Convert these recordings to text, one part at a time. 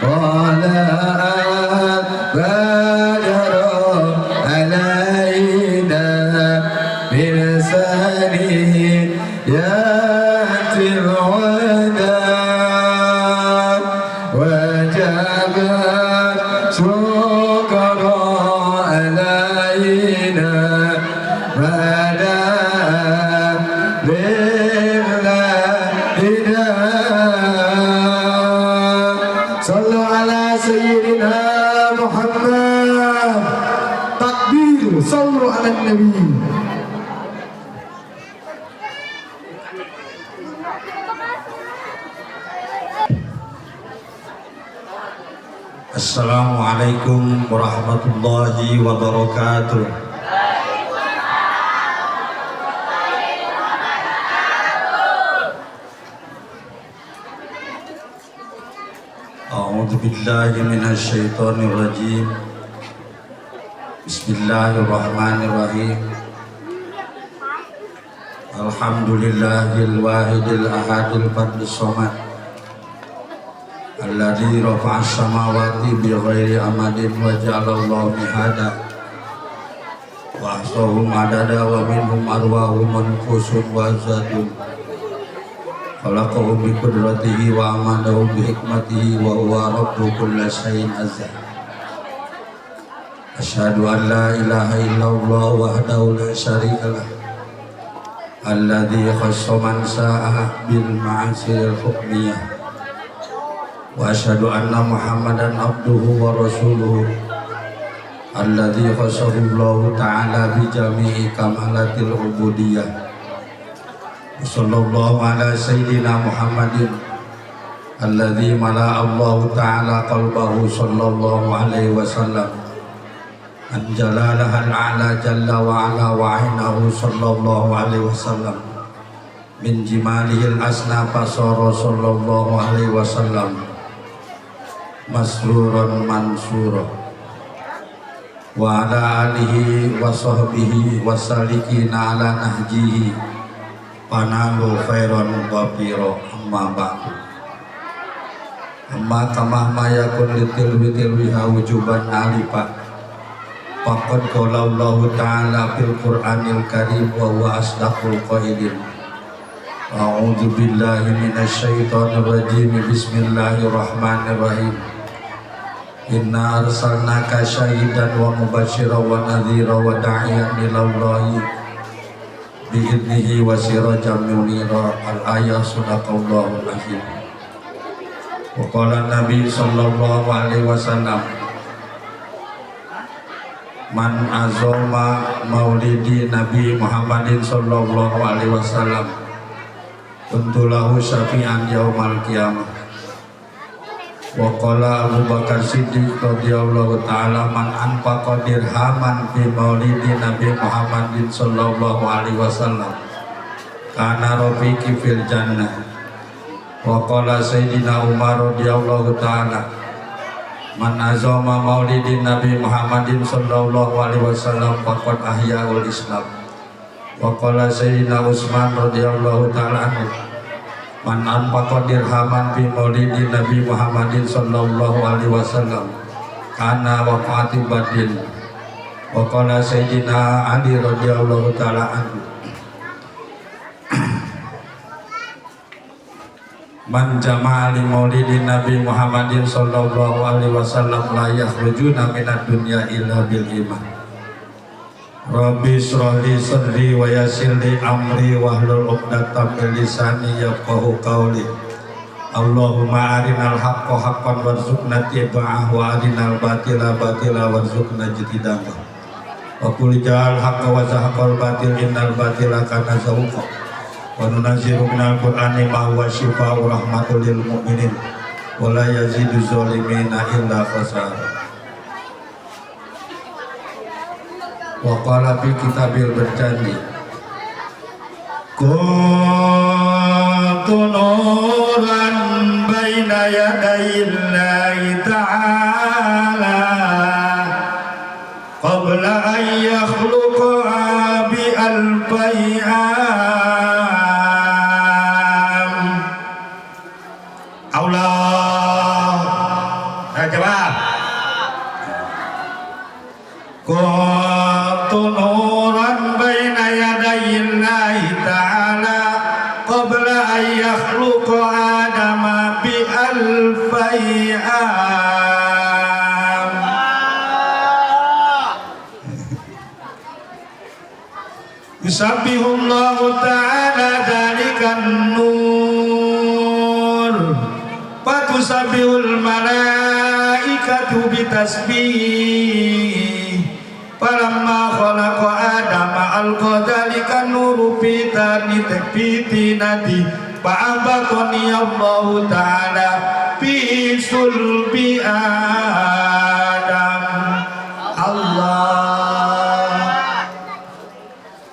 طلعت بدر علينا بلسانه يأتي الوداع وجب شكر علينا بدا لله صلوا على سيدنا محمد تكبير صلوا على النبي. Assalamualaikum warahmatullahi wabarakatuh. A'udzu billahi minasy syaithanir rajim. Bismillahirrahmanirrahim. Alhamdulillahil wahidil ahadil fardis samad. Alladzi rafa'a as-samawati bighairi amadin wa ja'alallahu mihada wa ahsahum adada wa minhum arwahum anfusun wa zatun khalaqahum bi qudratihi wa amadahum bi hikmatihi wa huwa rabbu kulli syai'in azza. Asyhadu an la ilaha illallah wahdahu la syarika lah alladzi khassa man sa'a bil ma'asiril hukmiyah wa asyhadu anna Muhammadan abduhu wa rasuluhu alladzi khassahu Allah ta'ala bi jami'i kamalatil ubudiyah. Sallallahu ala sayyidina Muhammadin alladzi mala'a Allah ta'ala qalbahu sallallahu alaihi wasallam an jalalahal a'la jalla wa ala wa ainahu sallallahu alaihi wasallam min jimalihil asna fasara sallallahu alaihi wasallam masruran mansura wa ala alihi wa sahbihi wa salikina ala nahjihi panalu khairan wafiro amma ba'du. Amma kama mayakun litil wiha wujuban alifah faqad qala Allah ta'ala fil Qur'anil Karim wa huwa asdaqul qailin. A'udzu billahi minasy syaithanir rajim. Bismillahirrahmanirrahim. Inna arsalnaka syahidan wa mubasysyiran wa nadhira wa da'iyan ilallahi bi'idnihi wa sirajan munira. Al-ayah sadaqallahul azim. Wa qala Nabi sallallahu alaihi wasallam man azama maulidi Nabi Muhammadin sallallahu alaihi wasallam untulahu syafi'an yaumal qiyamah. Wa qala Abu Bakar Siddiq radhiyallahu ta'ala man anfaqa dirhaman fi maulidi Nabi Muhammadin sallallahu alaihi wasallam kana rafiqi fil jannah. Wa qala Sayyidina Umar radhiyallahu ta'ala man azama maulidi Nabi Muhammadin sallallahu alaihi wasallam faqad ahya'ul Islam. Wa qala Sayyidina Utsman radhiyallahu ta'ala anhu man anfaqa dirhaman fi maulidi Nabi Muhammadin sallallahu alaihi wasallam kana waqati badin. Wa qala Sayyidina Ali radhiyallahu ta'ala anhu man jama'a li maulidi Nabi Muhammadin sallallahu alaihi wasallam la yakhrujuna minad dunya illa bil iman. Rabbi shrahli sadri wa yassir li amri wahlul 'uqdatam min lisani yafqahu qawli. Allahumma arinal haqqa haqqan warzuqna ittiba'ahu wa arinal batila batila warzuqna ijtinabah. Wa qul ja'al haqqa wa zahaqal batil innal batila kana zahuqa. Wa nunazzilu minal qur'ani ma huwa shifaa'u rahmatul lil mu'minin wa la yazidu zalimina illa khasara. Wa qala fi kitabil berjanji kuntu nuran baina yadayillahi ta'ala qabla an yakhluqa bi alfayam. Allah jawab. Kuntu nuran baina yadayillahi ta'ala qabla an yakhluqa adama bi alfai am. Yusabbihullahu ta'ala dzalikan nur fatusabihul malaikatu bitasbih. Falamma khalaqa adama al-qadzalikan nuru fitani tekfitinati fa'abatani Allahu ta'ala fi sulbi Adam. Allah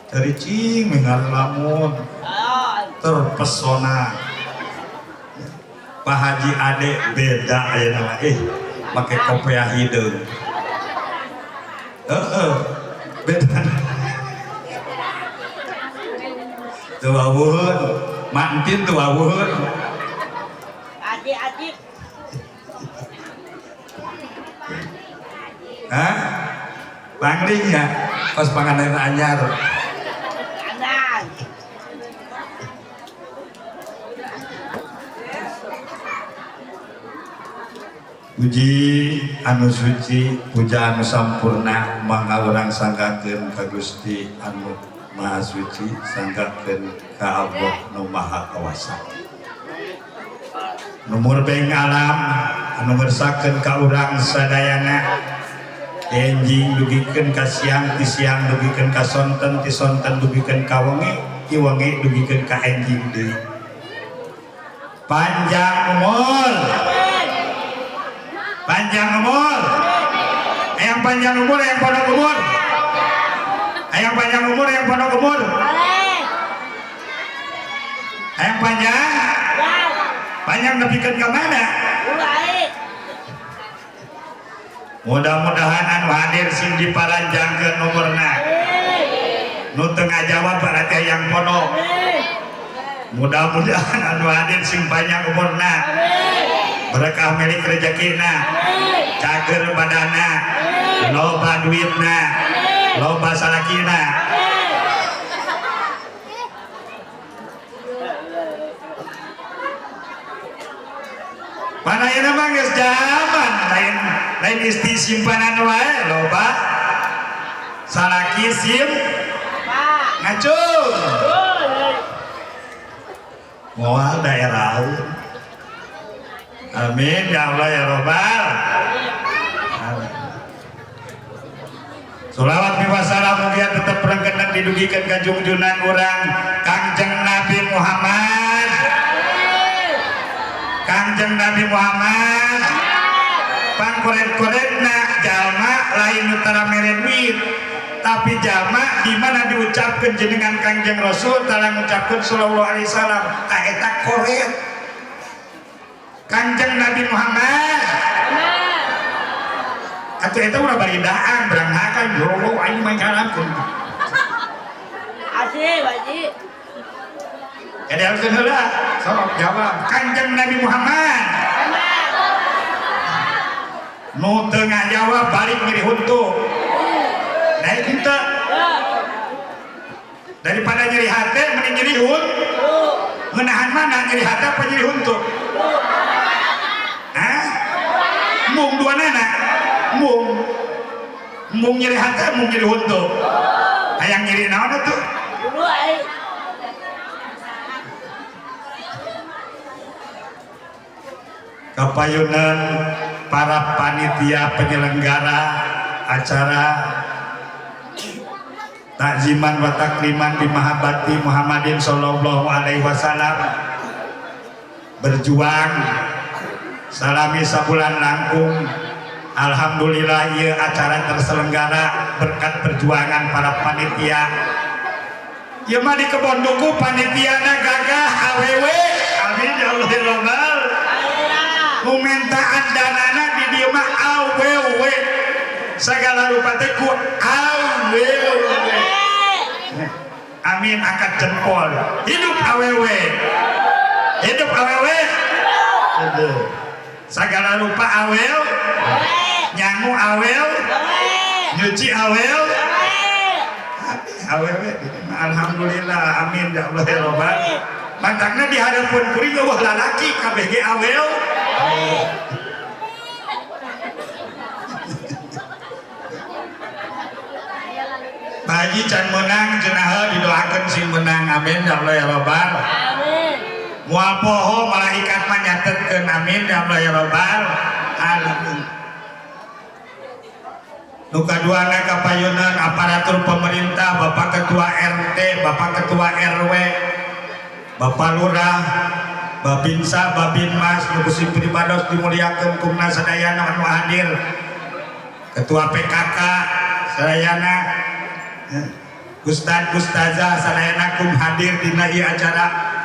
dari cing mengalamun terpesona. Pak Haji Ade beda ya nama pakai kopiah hideung. Beda. Tuh awun, mantin tuh awun. Adik. Hah? Pangling ya? Pas panganan anyar. Kanan. Puji anu suci, puja anu sampurna, mangga urang sanggakeun ka Gusti anu Maha Suci, sanggakeun ka Allah nu Maha Kawasa. Numur beng alam anu ngersakeun ka urang sadayana, enjing dugikeun ka siang, ti siang dugikeun ka sonten, ti sonten dugikeun ka wengi, ti wengi dugikeun ka enjing deui. Panjang umur. Panjang umur, yang panjang umur, yang pondok umur, yang panjang umur, yang pondok umur, yang panjang nepikan ke mana? Mudah-mudahan anu hadir sing diparanjangkeun umurna, nu teu ngajawab berarti yang pondok. Mudah-mudahan anu hadir sing panjang umurna, berkah milik rezekina, cager badana, loba duitna, loba salakina. Mana ieu mah geus zaman, lain isti simpanan wae loba salaki sim ngacung. Moal daerah. Amin ya Allah ya Rabbal. Sholawat wa salam mugia tetap perengkenan didugikeun ka junjunan urang Kangjeng Nabi Muhammad. Kangjeng Nabi Muhammad. Pangkoret-koretna jalma lain utara mere duit, tapi jalma di mana diucapkeun jenengan Kangjeng Rasul tara ngucapkeun sallallahu alaihi wasallam ta eta koret. Kanjeng Nabi Muhammad atau itu udah baridaan beranghakan yolo aing main kalamkeun Aji baji jadi harus heula sok jawab Kanjeng Nabi Muhammad nu teu ngajawab balik ngiri huntu dari kita daripada nyeri hati mending nyeri hun menahan mana nyeri hati apa nyeri huntu mung dua nana mung nyeri hati mung nyeri huntu hayang nyeri naon tuh kapayunan para panitia penyelenggara acara takziman wa takliman bi mahabbati Muhammadin sallallahu alaihi wasallam berjuang salami sabulan langkung. Alhamdulillah ieu acara terselenggara berkat perjuangan para panitia. Ieu mah di kebon duku panitiana gagah awewe. Amin ya Allah ya Rabbal. Mumentaan danana di dieu mah awewe. Segala rupa teh ku awewe. Amin angkat jempol. Hidup awewe. Hidup awewe. Segala rupa awel, nyangu awel, nyuci awel, awel. Alhamdulillah, amin ya Allah ya Rabbal. Mantangna di hadapan kuring eueuh lalaki kabeh ge awel. Haji can menang cenah didoakeun sing menang, amin ya Allah ya Rabbal. Amin. Moal poho malaikat mah nyatetkeun, amin ya Allah ya Rabbal alamin. Nu kaduana kapayeunan aparatur pemerintah, Bapak Ketua RT, Bapak Ketua RW, Bapak Lurah, Babinsa, Babinmas, nu kusi pribados dimuliakeun kumna sadayana anu hadir. Ketua PKK sadayana, Ustad Ustazah sadayana kum hadir dina ieu acara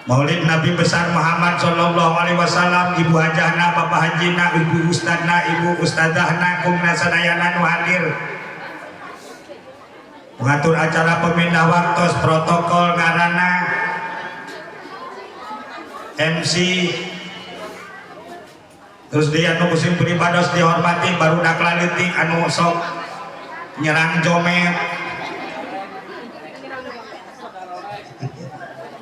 Maulid Nabi besar Muhammad sallallahu alaihi wasallam. Ibu hajahna, Bapak hajina, Ibu ustadna, Ibu ustazahna kumna sadayana nu hadir. Mengatur acara pemindah waktos protokol ngaranna MC. Terus dia anu kusim pribados dihormati barudak laletik anu sok nyerang jomet.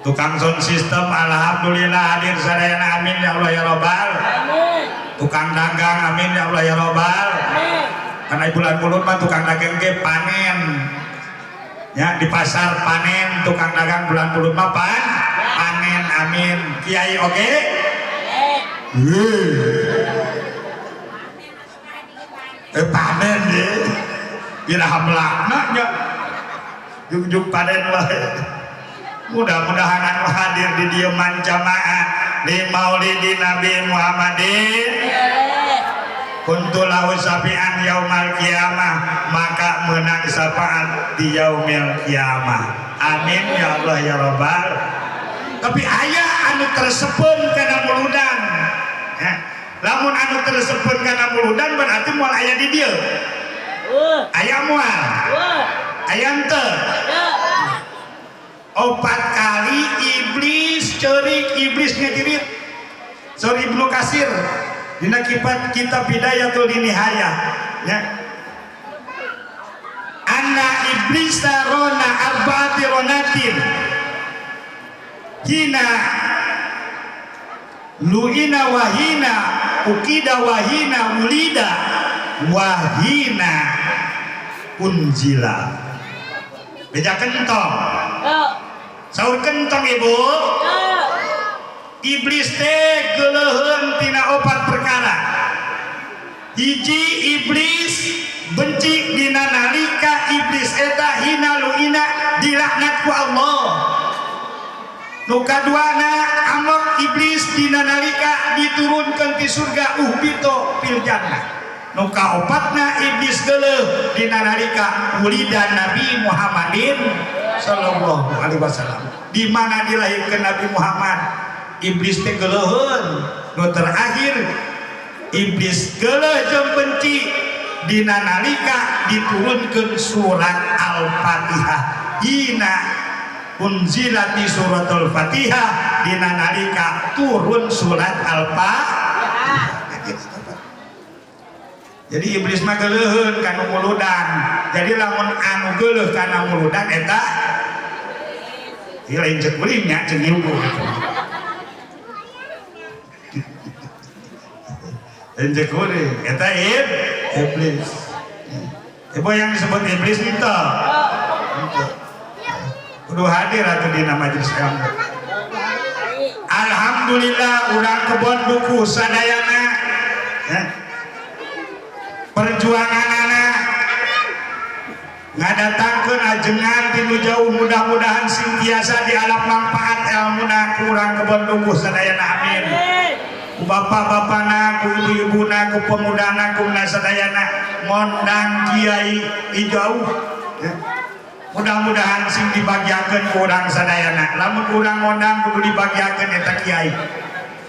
Tukang sound system alhamdulillah hadir sadayana, amin ya Allah ya Rabbal. Amin. Tukang dagang, amin ya Allah ya Rabbal. Amin. Karena bulan mulut mah tukang dagang ge panen. Ya di pasar panen, tukang dagang bulan mulut mah panen, amin. Kiai oge? Panen deh. Bila hamlakna nya. Juk panen wae. Mudah-mudahan anu hadir di dieu jamaah di Maulidi Nabi Muhammadin kuntu lahu syafi'an yaumal qiyamah, maka menang syafaat di yaumil qiyamah, amin ya Allah ya Rabbal. Tapi aya anu tersepen kana muludan, lamun anu tersepen kana muludan berarti moal aya di dieu. Aya moal, aya henteu. 4 kali iblis cerik, iblis ngedirit sorry Ibnu Katsir dina kitab Bidayatul Nihayah ya. Anna iblisa rona arba'ati ronatin hina lu'ina wahina ukida wahina ulida wahina unjila. Beja kentong saur kentong ibu. Iblis teh geuleheun tina 4 perkara. Hiji, iblis benci dina nalika iblis eta hina luina dilaknat ku Allah. Nu kaduana amok iblis dina nalika diturunkeun ti surga uhbito fil jannah. Nu kaopatna iblis geuleuh dina nalika ulidan Nabi Muhammadin sallallahu alaihi wasallam. Di mana dilahirkeun Nabi Muhammad, iblis teh geuleuheun. Nu terakhir, iblis geuleuh jeung benci dina nalika diturunkeun surat Al-Fatihah. Hina unzilati suratul Fatihah dina nalika turun surat Al-Fatihah. Jadi iblis mah geuleuheun kana muludan. Jadi lamun anu geuleuh kana muludan eta ieu lain ceuk beuling nya ceuk ilmu. Lain ceuk beuling eta iblis. Ibu yang disebut iblis itu kudu hadir atuh dina majelis ilmu. Alhamdulillah urang kebon buku sadayana ya. Perjuangan anak ngadatangkeun ajengan tinu jauh, mudah-mudahan sintiasa di alam manfaat ilmuna kurang kebon dukuh sadayana, amin. Ku bapak-bapana, ku ibu-ibuna, ku pemudana, ku sadayana mondang kiai ijauh ya. Mudah-mudahan sing dibagiakeun ku urang sadayana, lamun urang mondang kudu dibagiakeun eta kiai,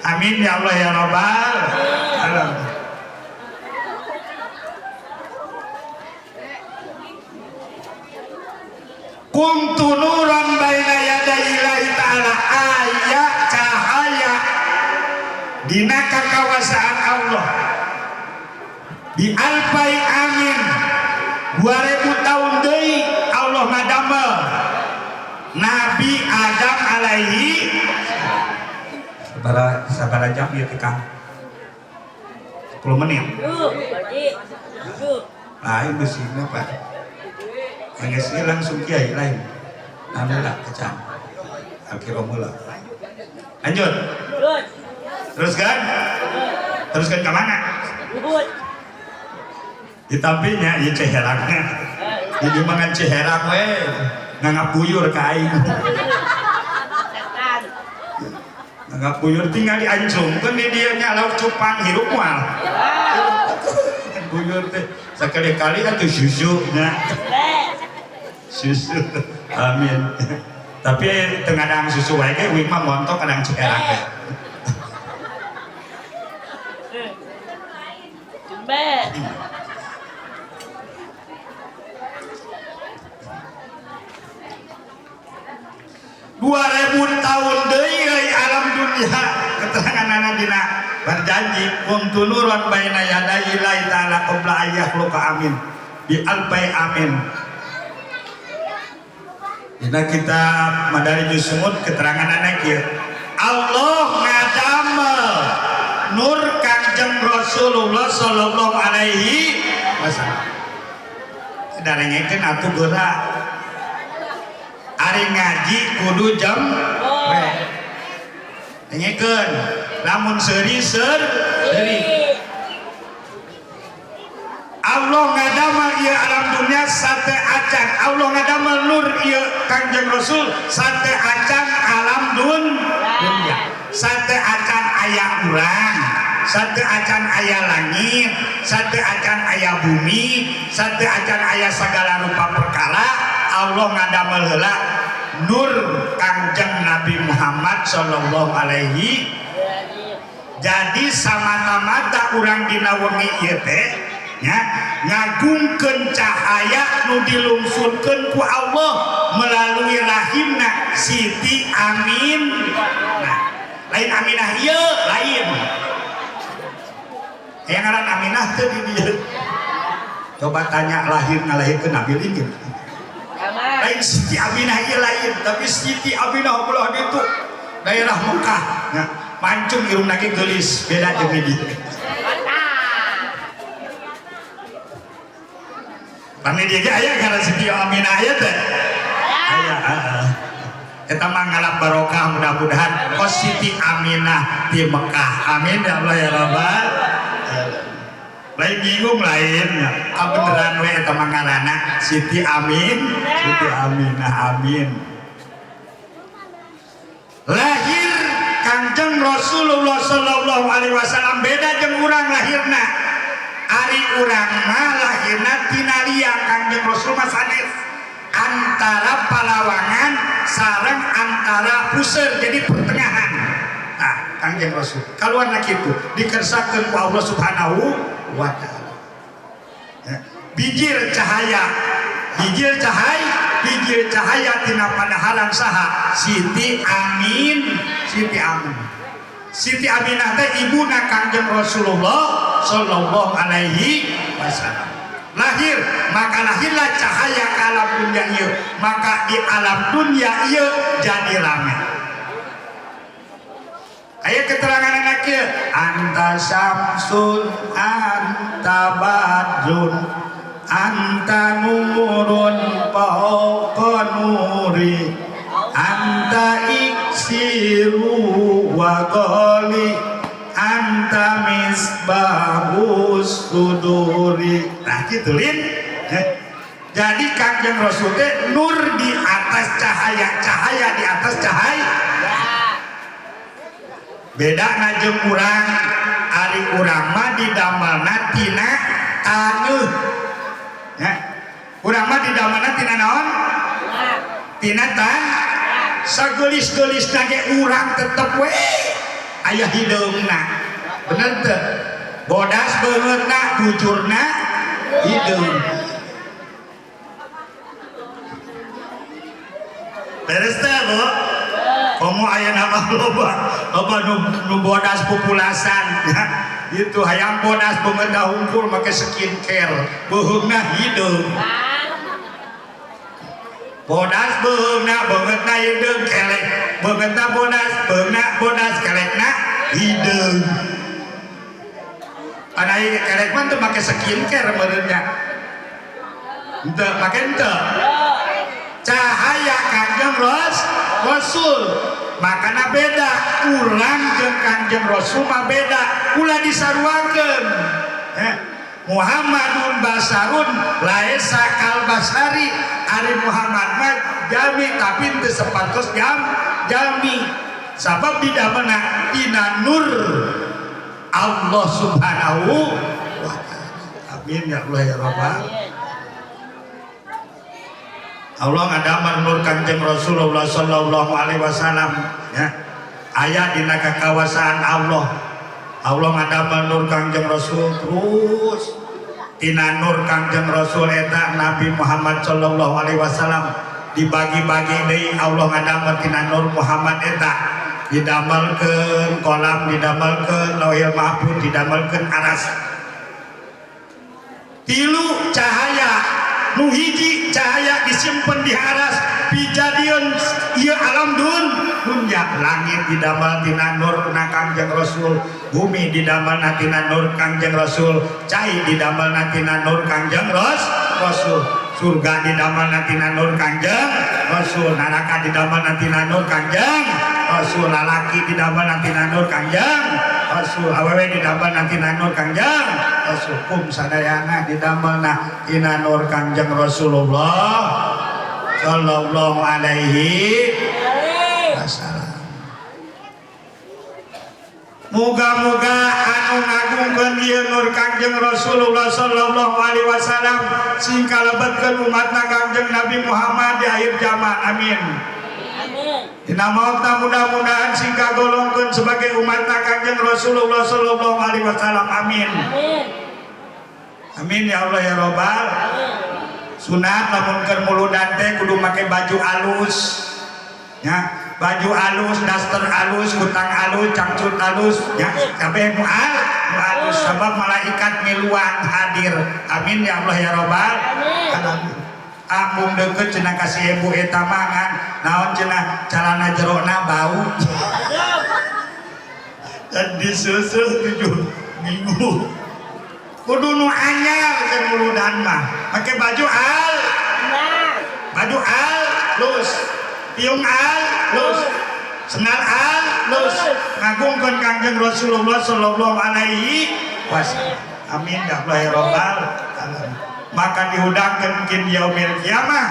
amin ya Allah ya Rabbal alamin. Kuntu nuran baina yadayillahi ta'ala, ayat cahaya di dina kakawasaan Allah di alfai amin 2000 tahun deui Allah ngadamel Nabi Adam alaihi sabara jam ieu teh Kang 10 menit lain bersihna Pak geus langsung kiai lain adalah kecan akhiromula lanjut teruskan ke mana ditampinya ieu ceherakna jadi mangan ceherak we ngangapuyur ka aing ngangapuyur tinggal diancungkeun di dieu nya lauk cupang hirup moal buyur teh sakali-kali atuh susu nya susu amin tapi tengadang susu wae ge uing mah montok kadang ceherak teh Dua 2000 tahun deui alam dunia keterangan dina berjanji kuntu nuran baina yadai la ta'ala qabla ayyahluqa amin bi alfai amin. Dina kitab Madarijus Sumud keteranganna kieu Allah ngadamel nur Kangjeng Rasulullah sallallahu alaihi wasallam darengekeun atuh geura ari ngaji kudu jam we dengekeun lamun seuri Allah ngadamel ieu alam dunia sate acan Allah ngadamel nur ieu Kangjeng Rasul sate acan alam dunia sate acan aya urang sate acan aya langit sate acan aya bumi sate acan aya sagala rupa perkara Allah ngadamel heula nur Kangjeng Nabi Muhammad sallallahu alaihi jadi samata-mata urang dina wengi ieu teh nya ngagungkeun cahaya nu dilungsurkeun ku Allah melalui rahimna Siti Amin. Nah, lain Aminah ieu lain. Yang ngaran Aminah teh di dieu. Coba tanya lahir ngalahirkeun Nabi Linggih. Lain Siti Aminah ieu lain, tapi Siti Aminah ulah ditu daerah Mekah. Nya pancung irungna ge geulis beda jeung di dieu. Pani dia ge aya kana Siti Aminah aya teh. Aya, eta mah ngalap barokah mudah-mudahan kos Siti Aminah di Mekah. Amin ya Allah ya Rabbal. Lain bingung lain, beneran we eta mah ngaranna Siti Amin, Siti Aminah amin. Lahir Kangjeng Rasulullah sallallahu alaihi wasallam beda jeung urang lahirna. Ari urang mah lahirna tina liang Kangjeng Rasul mah sanes antara Palawangan sareng antara Puseur jadi pertengahan. Nah, Kangjeng Rasul kaluarna kitu dikersakeun ku Allah Subhanahu wa taala. Bijir cahaya tina padaharan saha Siti Amin, Siti Amin. Siti Aminah teh ibuna Kangjeng Rasulullah sallallahu alaihi wasallam. Lahir, maka lahirlah cahaya ke alam dunia ieu. Maka di alam dunia ieu jadi rame. Aya keterangan anak ieu, anta syamsun anta badrun anta nurun fawqa nuri anta iksiru wa qali anta misbahus suduri. Nah gitu lin. Jadi Kangjeng Rasul teh nur di atas cahaya, cahaya di atas cahaya. Beda najeng urang, ari urang mah didamelna tina taneuh. Ya. Urang mah didamelna tina naon? Tina tan. Sagelis-gelisna ge urang tetep we aya hideungna. Bener teu? Bodas beungeutna, bujurna hideung. Beres teh, Bu? Komo aya nama loba apa nu bodas populasan ya itu hayang bodas pemerintah unggul make skincare beheungna hideung bodas beheungna beungeutna hideung kelek beungeutna bodas beungeutna bodas kelekna hideung ada ieu kelek mah teu make skincare meureunnya henteu make henteu cahaya Kangjeng Rasul makana beda urang jeung Kangjeng Rasul mah beda ulah disaruakeun Muhammadun basarun laisa kal basari ari Muhammad mah jami tapi teu sapatos jami sabab di dalamna tina nur Allah subhanahu wa ta'ala amin ya Allah ya rabbal Allah ngadamel nur Kangjeng Rasulullah sallallahu alaihi wasallam ya aya dina kakawasaan Allah ngadamel nur Kangjeng Rasul terus tina nur Kangjeng Rasul eta Nabi Muhammad sallallahu alaihi wasallam dibagi-bagi deui Allah ngadamel tina nur Muhammad eta didamelkeun kolam didamelkeun lauhil mahfuz didamelkeun aras tilu cahaya nu hiji cahaya disimpen di aras pijadian ieu alam dunya langit didamel tina nur Kangjeng Rasul bumi didamel tina nur Kangjeng Rasul cai didamel tina nur Kangjeng Rasul surga didamel tina nur Kangjeng Rasul neraka didamel tina nur Kangjeng Rasul lalaki didamel tina nur Kangjeng Rasul awewe didamel tina nur Kangjeng Rasul kum sadayana didamel tina nur Kangjeng Rasulullah sallallahu alaihi wasallam. Muga-muga anu ngagungkeun ieu nur Kangjeng Rasulullah sallallahu alaihi wasallam sing kalebetkeun umatna Kangjeng Nabi Muhammad di akhir zaman. Amin. Dina mautna mudah-mudahan sing kagolongkeun sebagai umatna Kangjeng Rasulullah sallallahu alaihi wasallam. Amin. Amin ya Allah ya Rabbal. Sunat lamun keur muludan teh kudu make baju alus. Ya, baju alus, daster alus, kutang alus, cangcut alus, ya kabeh nu alus sebab malaikat miluan hadir. Amin ya Allah ya Rabbal. Amin. Ampun deukeut cenah kasih ibu eta mangan naon cenah calana jerona bau. Dan disusuh 7 minggu. Kudu nu anyar keur muludan mah. Make baju alus, piung alus, sendal alus, ngagungkeun Kangjeng Rasulullah sallallahu alaihi wasallam. Amin ya Allah ya Rabbal alamin. Maka dihudangkeun kin yaumil kiamah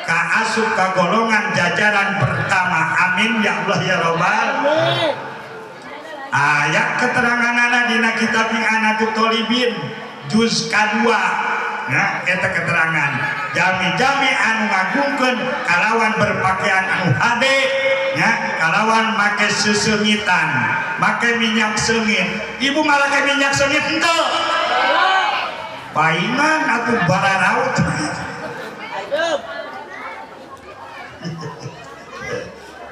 ka asup ka golongan jajaran pertama. Amin ya Allah ya Rabbal alamin. Ayat keteranganana dina kitab I'anatul Thalibin juz kadua ya eta keterangan jami-jami anu ngagungkeun kalawan berpakaian anu hade ya kalawan make sesengitan make minyak seungit ibu malah make minyak seungit henteu paingan atuh bararaut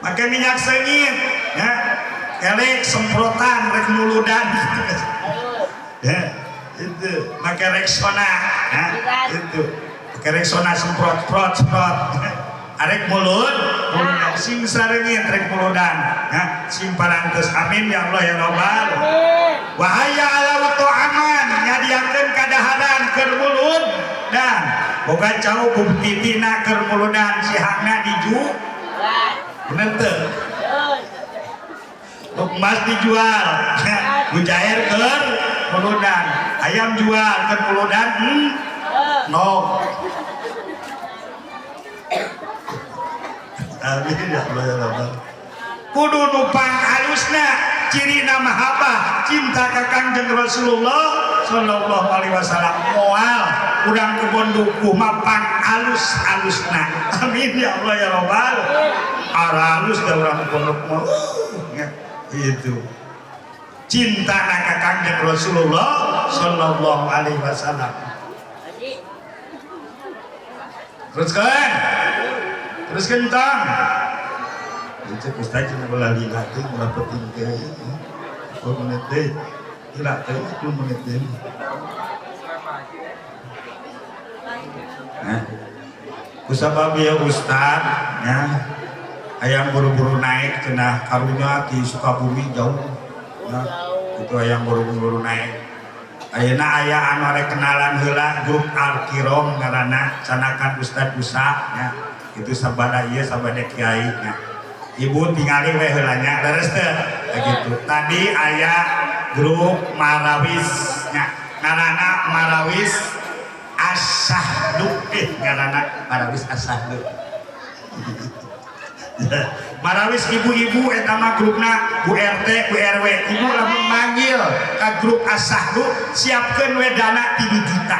make minyak seungit ya kelek semprotan rek muludan ya itu make Rexona ya itu make Rexona semprot arek mulut sing sareungit rek muludan ya sing parantos. Amin ya Allah ya Rabbal wahaya ala aman nyadiakeun kadaharan keur mulud dan boga cau buktitina keur muludan sihangna diju bener teu emas dijual mujair keur muludan ayam jual keur muludan no. Amin ya Allah ya Rabbal. Kudu nupang halusna ciri nama mahabbah cinta ka Kangjeng Rasulullah sallallahu alaihi wasallam moal urang kebon dukuh mapang alus-alusna. Amin ya Allah ya Rabbal. Aralus da urang pondok mah itu cinta ka Kangjeng Rasulullah sallallahu alaihi wasallam. Teruskan tang cek Ustaz cuma bola lila teh bola penting teh 10 menit teh lila teh 10 menit teh kusabab ya Ustaz ya ayam buru-buru naik cenah karunya di Sukabumi jauh ya itu ayam buru-buru naik ayeuna aya anu rek kenalan heula grup Al-Kirom ngaranna canakan Ustaz Musa ya itu sabada ieu sabada kiai nya ibu tingali we heula nya leres teh gitu tadi aya grup Marawis nya ngaranna Marawis Asahdu ngaranna Marawis Asahdu Marawis ibu-ibu eta mah grupna Bu RT, Bu RW. Ibu lamun manggil ka grup Asahdu siapkeun we dana 3 juta.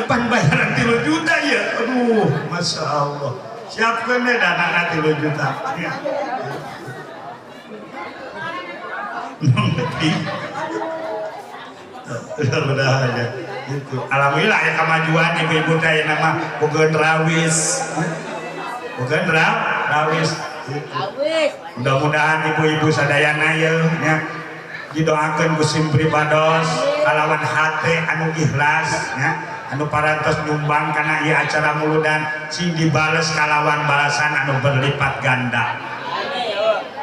Pan bayaran 3 juta ya. Aduh, Masya Allah. Siapkeun we dana 3 juta. Ya. Mudah-mudahan ya. Gitu. Alhamdulillah ya kemajuan ibu-ibu teh nama bogeun rawis. Bogeun rawis. Gitu. Mudah-mudahan ibu-ibu sadayana ye nya didoakeun ku sim pribados kalawan hate anu ikhlas nya anu parantos nyumbang kana ieu acara muludan sing dibales kalawan balasan anu berlipat ganda.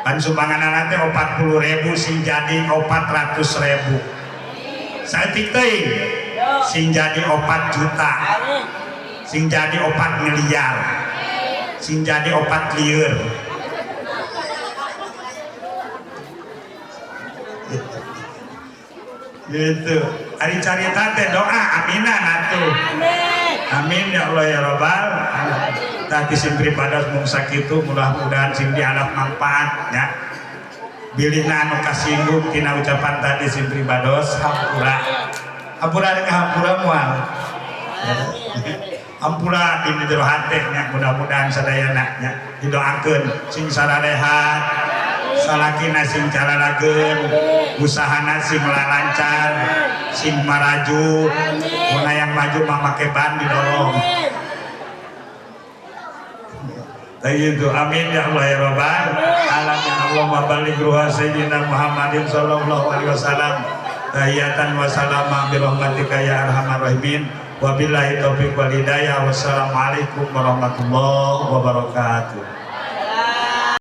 Pan sumbangan teh 40.000 sing jadi 400.000. Saeutik teuing sing jadi 4 juta sing jadi 4 miliar sing jadi 4 lieur gitu ari carita teh doa aminan atuh amin ya Allah ya Rabbal tadi sing pribados mung sakitu mudah-mudahan sing dialap manfaat ya bilihna anu kasinggung tina ucapan tadi sing pribados hampura ka hampura moal hampura di jero hate nya mudah-mudahan sadayana nya didoakeun sing sararehat salakina sing cararageun usahana sing lancar sing maraju mun yang maju mah make ban didorong itu amin ya Allah ya Rabbal alamin Allahumma baligh ruha sayyidina Muhammadin sallallahu alaihi wasallam tahiyatan wa salama bi rahmatika ya arhamar rahimin wabillahi taufiq wal hidayah wassalamualaikum warahmatullahi wabarakatuh.